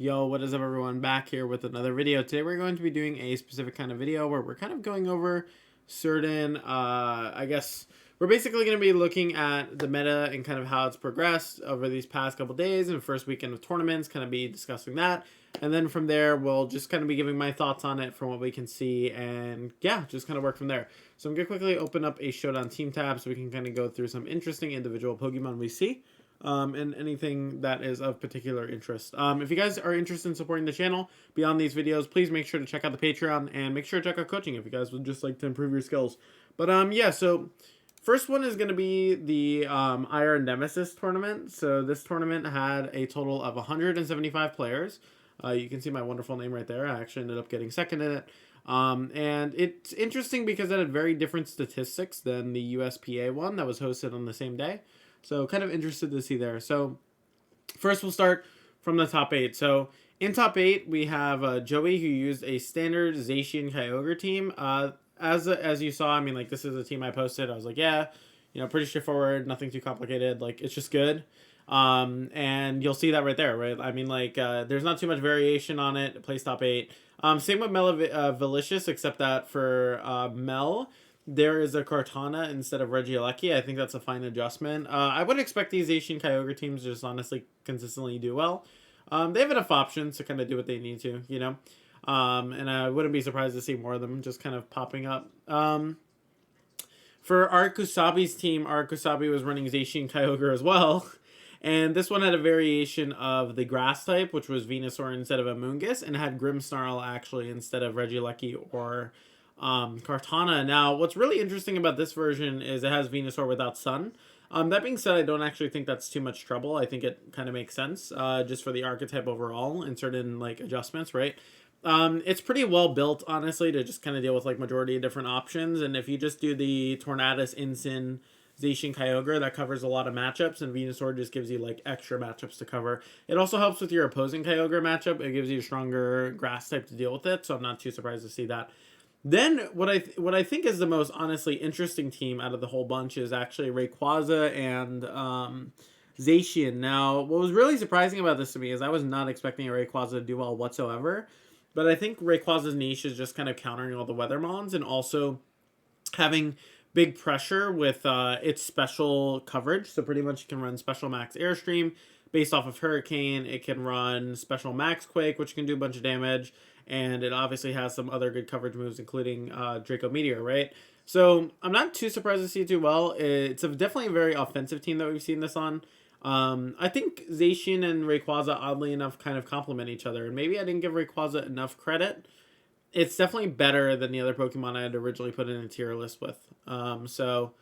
Yo, what is up everyone? Back here with another video. Today we're going to be doing a specific kind of video where we're kind of going over certain, I guess, we're basically going to be looking at the meta and kind of how it's progressed over these past couple days and first weekend of tournaments, kind of be discussing that. And then from there, we'll just kind of be giving my thoughts on it from what we can see and yeah, just kind of work from there. So I'm going to quickly open up a Showdown team tab so we can kind of go through some interesting individual Pokemon we see. And anything that is of particular interest. If you guys are interested in supporting the channel beyond these videos, please make sure to check out the Patreon and make sure to check out coaching if you guys would just like to improve your skills. But yeah, so first one is going to be the Iron Nemesis tournament. So this tournament had a total of 175 players. You can see my wonderful name right there. I actually ended up getting second in it. And it's interesting because it had very different statistics than the USPA one that was hosted on the same day. So kind of interested to see there. So first we'll start from the top 8. So in top 8 we have Joey, who used a standard Zacian Kyogre team. As you saw, I mean, like, this is a team I posted. I was like, yeah, you know, pretty straightforward, nothing too complicated. Like, it's just good. And you'll see that right there, right? I mean, like, there's not too much variation on it. It plays top 8. Same with Melvicious, except that for Mel, there is a Kartana instead of Regieleki. I think that's a fine adjustment. I would expect these Asian Kyogre teams to just honestly consistently do well. They have enough options to kind of do what they need to, you know. And I wouldn't be surprised to see more of them just kind of popping up. For Arkusabi's team, Arkusabi was running Zacian Kyogre as well. And this one had a variation of the grass type, which was Venusaur instead of Amoonguss, and had Grimmsnarl actually instead of Regieleki or Kartana. Now, what's really interesting about this version is it has Venusaur without Sun. That being said, I don't actually think that's too much trouble. I think it kind of makes sense just for the archetype overall and certain like adjustments, right? It's pretty well built, honestly, to just kind of deal with like majority of different options. And if you just do the Tornadus, Incin, Zacian Kyogre, that covers a lot of matchups, and Venusaur just gives you like extra matchups to cover. It also helps with your opposing Kyogre matchup. It gives you a stronger grass type to deal with it, so I'm not too surprised to see that. Then what I think is the most honestly interesting team out of the whole bunch is actually Rayquaza and Zacian. Now, what was really surprising about this to me is I was not expecting a Rayquaza to do well whatsoever, but I think Rayquaza's niche is just kind of countering all the weather mons and also having big pressure with its special coverage. So pretty much you can run Special Max Airstream based off of Hurricane. It can run Special Max Quake, which can do a bunch of damage. And it obviously has some other good coverage moves, including Draco Meteor, right? So I'm not too surprised to see it do well. It's definitely a very offensive team that we've seen this on. I think Zacian and Rayquaza, oddly enough, kind of complement each other. And maybe I didn't give Rayquaza enough credit. It's definitely better than the other Pokemon I had originally put in a tier list with. So,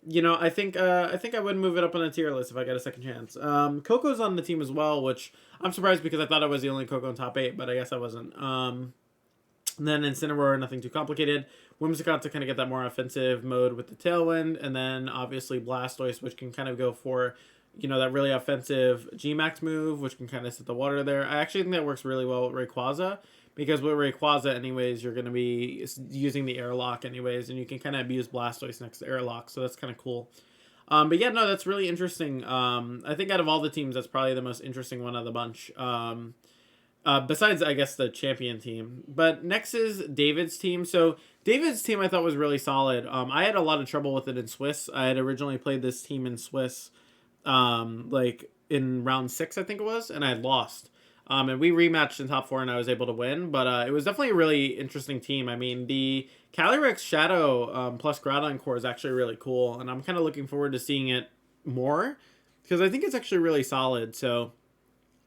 you know, I think I would move it up on a tier list if I got a second chance. Coco's on the team as well, which I'm surprised because I thought I was the only Coco in top 8, but I guess I wasn't. Then Incineroar, nothing too complicated. Whimsicott to kind of get that more offensive mode with the Tailwind, and then obviously Blastoise, which can kind of go for, you know, that really offensive G-Max move, which can kind of set the water there. I actually think that works really well with Rayquaza, because with Rayquaza, anyways, you're going to be using the Airlock anyways, and you can kind of abuse Blastoise next to Airlock, so that's kind of cool. But yeah, no, that's really interesting. I think out of all the teams, that's probably the most interesting one of the bunch. Besides, I guess, the champion team. But next is David's team. So David's team I thought was really solid. I had a lot of trouble with it in Swiss. I had originally played this team in Swiss, like in round 6, I think it was, and I had lost. And we rematched in top 4 and I was able to win. But it was definitely a really interesting team. I mean, the Calyrex Shadow plus Groudon core is actually really cool. And I'm kind of looking forward to seeing it more, because I think it's actually really solid. So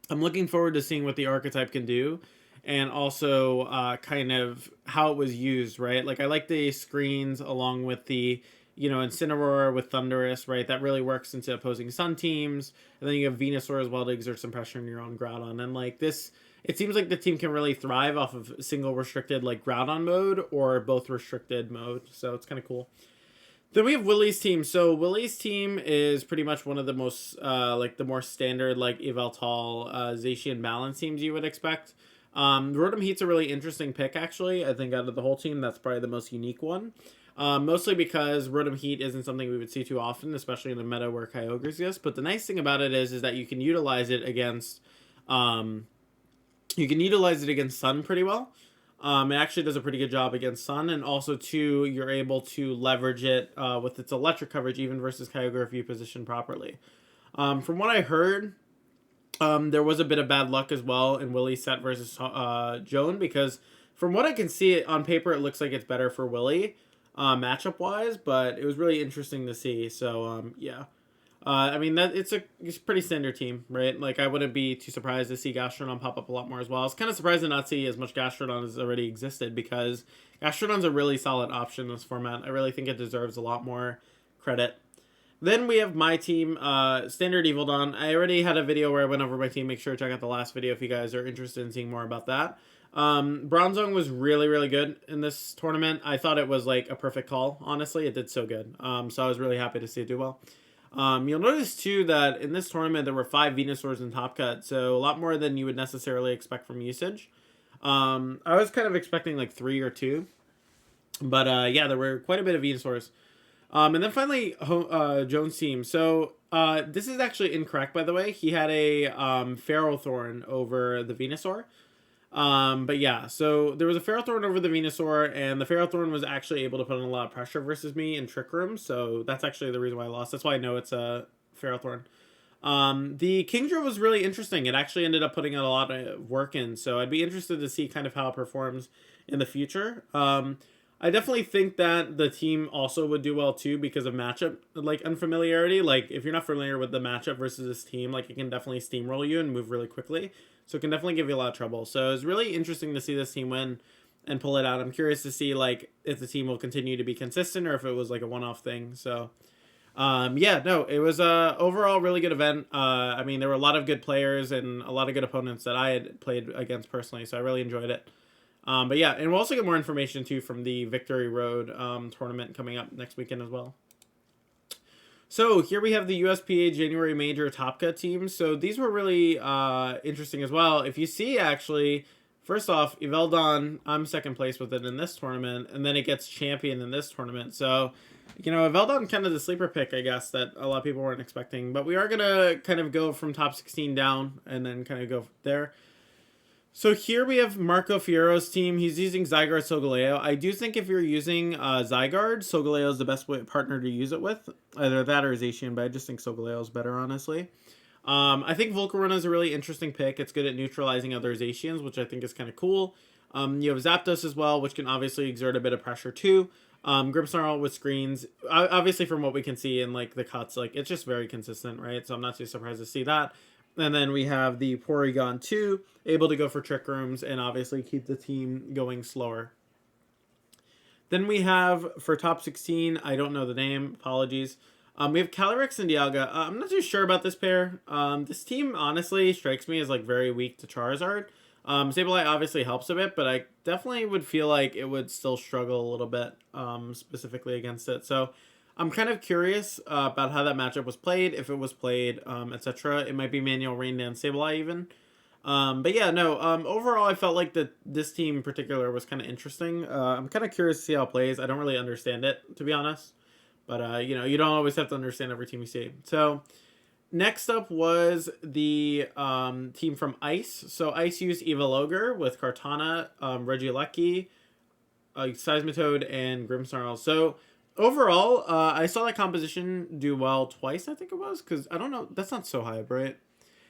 I'm looking forward to seeing what the archetype can do. And also kind of how it was used, right? Like, I like the screens along with the, you know, Incineroar with Thundurus, right? That really works into opposing Sun teams. And then you have Venusaur as well to exert some pressure on your own Groudon. And like this, it seems like the team can really thrive off of single restricted like Groudon mode or both restricted mode. So it's kind of cool. Then we have Willie's team. So Willie's team is pretty much one of the most like the more standard like Yveltal Zacian balance teams you would expect. Rotom Heat's a really interesting pick, actually. I think out of the whole team, that's probably the most unique one. Mostly because Rotom Heat isn't something we would see too often, especially in a meta where Kyogre exist. But the nice thing about it is that you can utilize it against You can utilize it against Sun pretty well. It actually does a pretty good job against Sun, and also too, you're able to leverage it with its electric coverage even versus Kyogre if you position properly. From what I heard, there was a bit of bad luck as well in Willie's set versus Joan, because from what I can see on paper, it looks like it's better for Willie matchup wise, but it was really interesting to see. So yeah. I mean that it's a pretty standard team, right? Like I wouldn't be too surprised to see Gastrodon pop up a lot more as well. I was kind of surprised to not see as much Gastrodon as already existed, because Gastrodon's a really solid option in this format. I really think it deserves a lot more credit. Then we have my team, Standard Evildon. I already had a video where I went over my team. Make sure to check out the last video if you guys are interested in seeing more about that. Bronzong was really, really good in this tournament. I thought it was like a perfect call, honestly. It did so good. So I was really happy to see it do well. You'll notice too that in this tournament there were 5 Venusaurs in Top Cut, so a lot more than you would necessarily expect from usage. I was kind of expecting like 3 or 2, but yeah, there were quite a bit of Venusaurs. And then finally, Jones' team. So this is actually incorrect, by the way. He had a Ferrothorn over the Venusaur. But yeah, so there was a Ferrothorn over the Venusaur, and the Ferrothorn was actually able to put in a lot of pressure versus me in Trick Room, so that's actually the reason why I lost. That's why I know it's a Ferrothorn. The Kingdra was really interesting. It actually ended up putting a lot of work in, so I'd be interested to see kind of how it performs in the future. I definitely think that the team also would do well too because of matchup like unfamiliarity. Like if you're not familiar with the matchup versus this team, like it can definitely steamroll you and move really quickly. So it can definitely give you a lot of trouble. So it's really interesting to see this team win and pull it out. I'm curious to see like if the team will continue to be consistent or if it was like a one-off thing. So yeah, no, it was a overall really good event. I mean, there were a lot of good players and a lot of good opponents that I had played against personally, so I really enjoyed it. But yeah, and we'll also get more information too from the Victory Road tournament coming up next weekend as well. So here we have the USPA January Major Top Cut teams. So these were really interesting as well. If you see, actually, first off, Eveldon, I'm second place with it in this tournament, and then it gets champion in this tournament. So, you know, Eveldon kind of the sleeper pick, I guess, that a lot of people weren't expecting. But we are going to kind of go from top 16 down and then kind of go there. So here we have Marco Fierro's team. He's using Zygarde Solgaleo. I do think if you're using Zygarde, Solgaleo is the best partner to use it with. Either that or Zacian, but I just think Solgaleo is better, honestly. I think Volcarona is a really interesting pick. It's good at neutralizing other Zacians, which I think is kind of cool. You have Zapdos as well, which can obviously exert a bit of pressure too. Grimmsnarl with screens. Obviously, from what we can see in like the cuts, like it's just very consistent, right? So I'm not too surprised to see that. And then we have the Porygon 2, able to go for Trick Rooms and obviously keep the team going slower. Then we have, for top 16, I don't know the name, apologies. We have Calyrex and Dialga. I'm not too sure about this pair. This team honestly strikes me as like very weak to Charizard. Sableye obviously helps a bit, but I definitely would feel like it would still struggle a little bit specifically against it. So I'm kind of curious about how that matchup was played, if it was played, etc. It might be Manuel Rain Dance Sableye even. But yeah, no, overall I felt like that this team in particular was kind of interesting. I'm kind of curious to see how it plays. I don't really understand it, to be honest. But, you know, you don't always have to understand every team you see. So next up was the team from Ice. So Ice used Evilogar with Kartana, Regieleki, Seismitoad, and Grimmsnarl. So overall, I saw that composition do well twice, I think it was, because I don't know, that's not Sohybe, right?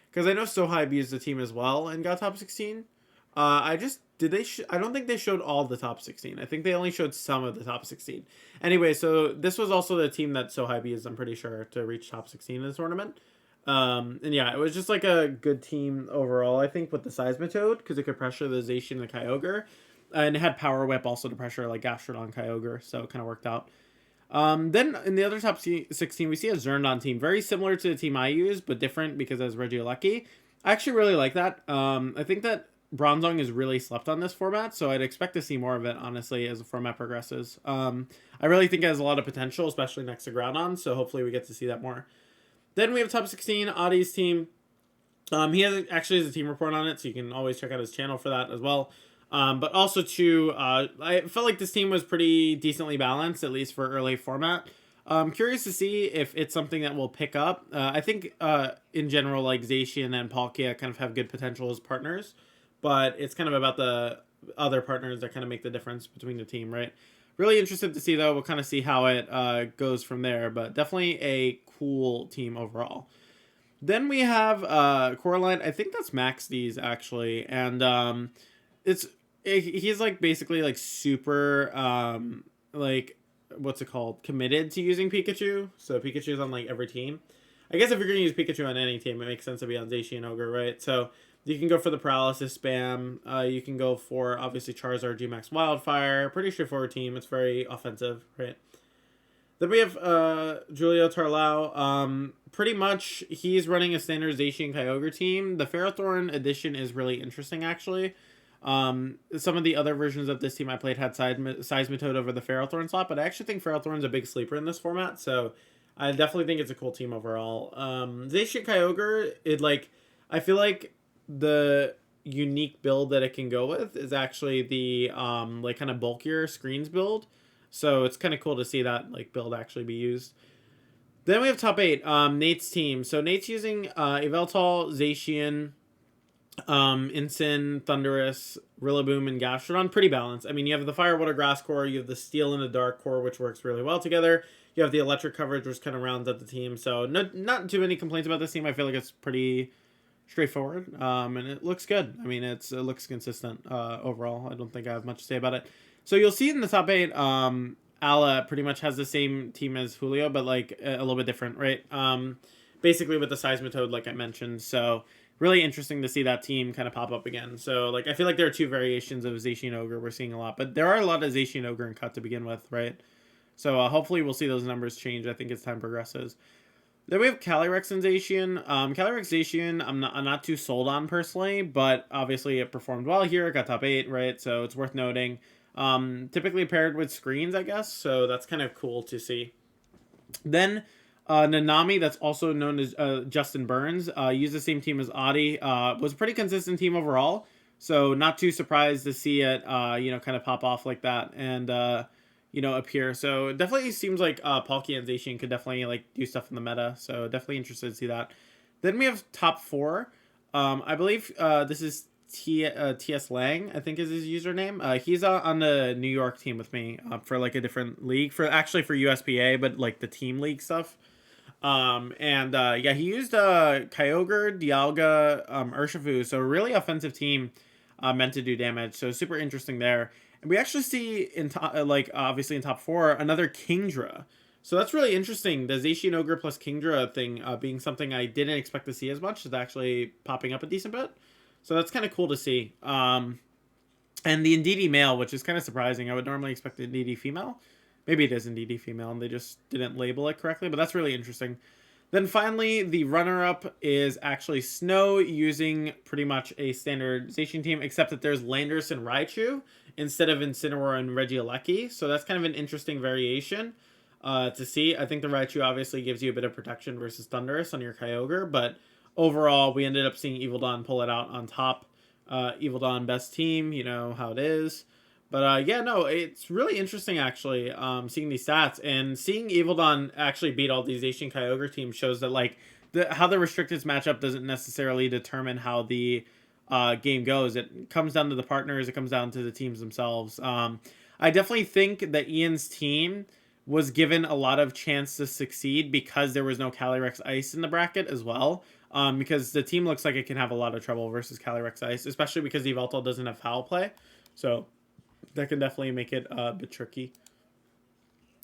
Because I know Sohybe used the team as well and got top 16. I don't think they showed all the top 16. I think they only showed some of the top 16. Anyway, so this was also the team that Sohybe used, I'm pretty sure, to reach top 16 in the tournament. And yeah, it was just like a good team overall, I think, with the Seismitoad, because it could pressure the Zacian and the Kyogre. And it had Power Whip also to pressure like Gastrodon, Kyogre, so it kind of worked out. Then in the other top 16, we see a Zerndon team, very similar to the team I use, but different because it has Regieleki. I actually really like that. I think that Bronzong is really slept on this format, so I'd expect to see more of it, honestly, as the format progresses. I really think it has a lot of potential, especially next to Groudon, so hopefully we get to see that more. Then we have top 16, Adi's team. He actually has a team report on it, so you can always check out his channel for that as well. But also, too, I felt like this team was pretty decently balanced, at least for early format. I'm curious to see if it's something that will pick up. I think, in general, like Zacian and Palkia kind of have good potential as partners. but it's kind of about the other partners that kind of make the difference between the team, right? Really interested to see, though. We'll kind of see how it goes from there, but definitely a cool team overall. Then we have Coraline. I think that's Max D's actually, and it's he's like basically like super like what's it called, committed to using Pikachu. So Pikachu's on like every team. I guess if you're gonna use Pikachu on any team, it makes sense to be on Zacian Ogre, right? So you can go for the paralysis spam. You can go for obviously Charizard, G-Max, Wildfire. Pretty straightforward team. It's very offensive, right? Then we have Julio Tarlau. Pretty much he's running a standard Zacian Kyogre team. The Ferrothorn edition is really interesting, actually. Some of the other versions of this team I played had Seismitoad over the Ferrothorn slot, but I actually think Ferrothorn's a big sleeper in this format, so I definitely think it's a cool team overall. Zacian Kyogre, I feel like the unique build that it can go with is actually the like kind of bulkier screens build. So it's kind of cool to see that like build actually be used. Then we have top 8, Nate's team. So Nate's using Yveltal, Zacian, Incin, Thundurus, Rillaboom, and Gastrodon. Pretty balanced. I mean, you have the Fire, Water, Grass core, you have the Steel and the Dark core, which works really well together. You have the Electric coverage, which kind of rounds out the team. So not too many complaints about this team. I feel like it's pretty straightforward, and it looks good. I mean, it looks consistent overall. I don't think I have much to say about it. So you'll see in the top 8, Ala pretty much has the same team as Julio, but like a little bit different, right? Basically with the Seismitoad, like I mentioned. So really interesting to see that team kind of pop up again. So like I feel like there are 2 variations of Zacian Ogre we're seeing a lot, but there are a lot of Zacian Ogre and Cut to begin with, right? So hopefully we'll see those numbers change, I think, as time progresses. Then we have Calyrex and Zacian. Calyrex Zacian, I'm not too sold on personally, but obviously it performed well here. It got top 8, right? So it's worth noting. Typically paired with screens, I guess. So that's kind of cool to see. Then Nanami, that's also known as Justin Burns, used the same team as Audi. Was a pretty consistent team overall. So not too surprised to see it, kind of pop off like that and, appear. So it definitely seems like Palkia and Zacian could definitely like do stuff in the meta. So definitely interested to see that. Then we have top 4. I believe this is TS Lang, I think is his username. He's on the New York team with me for like a different league for USPA, but like the team league stuff. He used Kyogre, Dialga, Urshifu, so a really offensive team meant to do damage. So super interesting there. And we actually see in obviously in top 4 another Kingdra. So that's really interesting. The Zacian Ogre plus Kingdra thing being something I didn't expect to see as much is actually popping up a decent bit. So that's kind of cool to see. And the Indeedee male, which is kind of surprising. I would normally expect the Indeedee female. Maybe it is Indeedee female and they just didn't label it correctly, but that's really interesting. Then finally, the runner-up is actually Snow using pretty much a standard Zacian team, except that there's Landorus and Raichu instead of Incineroar and Regieleki. So that's kind of an interesting variation to see. I think the Raichu obviously gives you a bit of protection versus Thundurus on your Kyogre, but overall, we ended up seeing Evildawn pull it out on top. Evildawn best team, you know how it is. But it's really interesting actually seeing these stats and seeing Evildawn actually beat all these Zacian Kyogre teams shows that like how the restricted matchup doesn't necessarily determine how the game goes. It comes down to the partners. It comes down to the teams themselves. I definitely think that Ian's team was given a lot of chance to succeed because there was no Calyrex Ice in the bracket as well. Because the team looks like it can have a lot of trouble versus Calyrex Ice, especially because Yveltal doesn't have foul play. So that can definitely make it a bit tricky.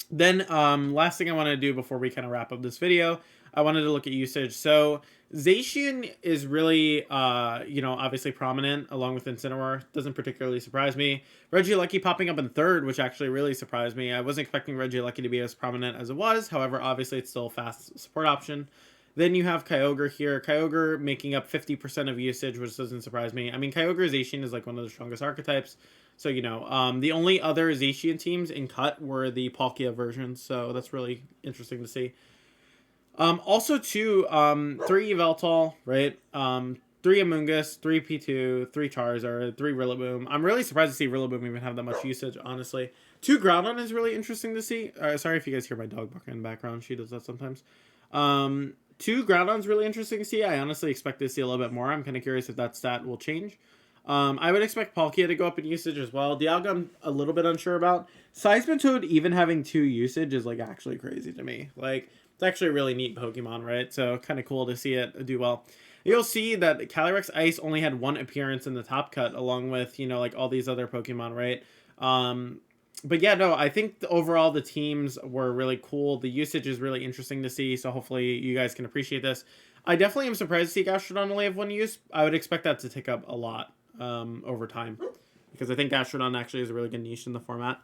Then last thing I want to do before we kind of wrap up this video, I wanted to look at usage. So Zacian is really, obviously prominent along with Incineroar. Doesn't particularly surprise me. Regieleki popping up in 3rd, which actually really surprised me. I wasn't expecting Regieleki to be as prominent as it was. However, obviously it's still a fast support option. Then you have Kyogre here. Kyogre making up 50% of usage, which doesn't surprise me. I mean, Kyogre Zacian is like one of the strongest archetypes. So, the only other Zacian teams in cut were the Palkia versions. So that's really interesting to see. Also, too, 3 Yveltal, right? 3 Amoonguss, 3 P2, 3 Charizard, 3 Rillaboom. I'm really surprised to see Rillaboom even have that much usage, honestly. 2 Groudon is really interesting to see. Sorry if you guys hear my dog barking in the background. She does that sometimes. 2 Groudon's really interesting to see. I honestly expect to see a little bit more. I'm kind of curious if that stat will change. I would expect Palkia to go up in usage as well. Dialga, I'm a little bit unsure about. Seismitoad even having 2 usage is like actually crazy to me. Like, it's actually a really neat Pokemon, right? So kind of cool to see it do well. You'll see that Calyrex Ice only had 1 appearance in the top cut, along with, you know, like all these other Pokemon, right? But yeah, no, I think overall the teams were really cool. The usage is really interesting to see, so hopefully you guys can appreciate this. I definitely am surprised to see Gastrodon only have 1 use. I would expect that to tick up a lot over time, because I think Gastrodon actually is a really good niche in the format.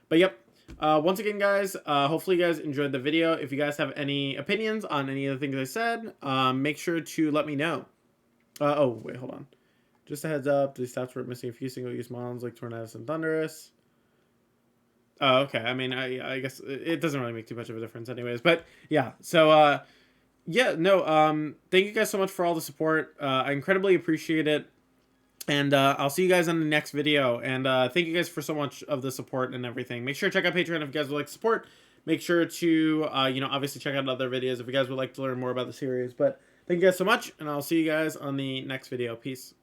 But yep, once again, guys, hopefully you guys enjoyed the video. If you guys have any opinions on any of the things I said, make sure to let me know. Oh, wait, hold on. Just a heads up, these stats were missing a few single-use mons like Tornadus and Thundurus. Oh, okay. I mean, I guess it doesn't really make too much of a difference anyways. But yeah, so yeah, no, thank you guys so much for all the support. I incredibly appreciate it. And I'll see you guys in the next video. And thank you guys for so much of the support and everything. Make sure to check out Patreon if you guys would like support. Make sure to, you know, obviously check out other videos if you guys would like to learn more about the series. But thank you guys so much, and I'll see you guys on the next video. Peace.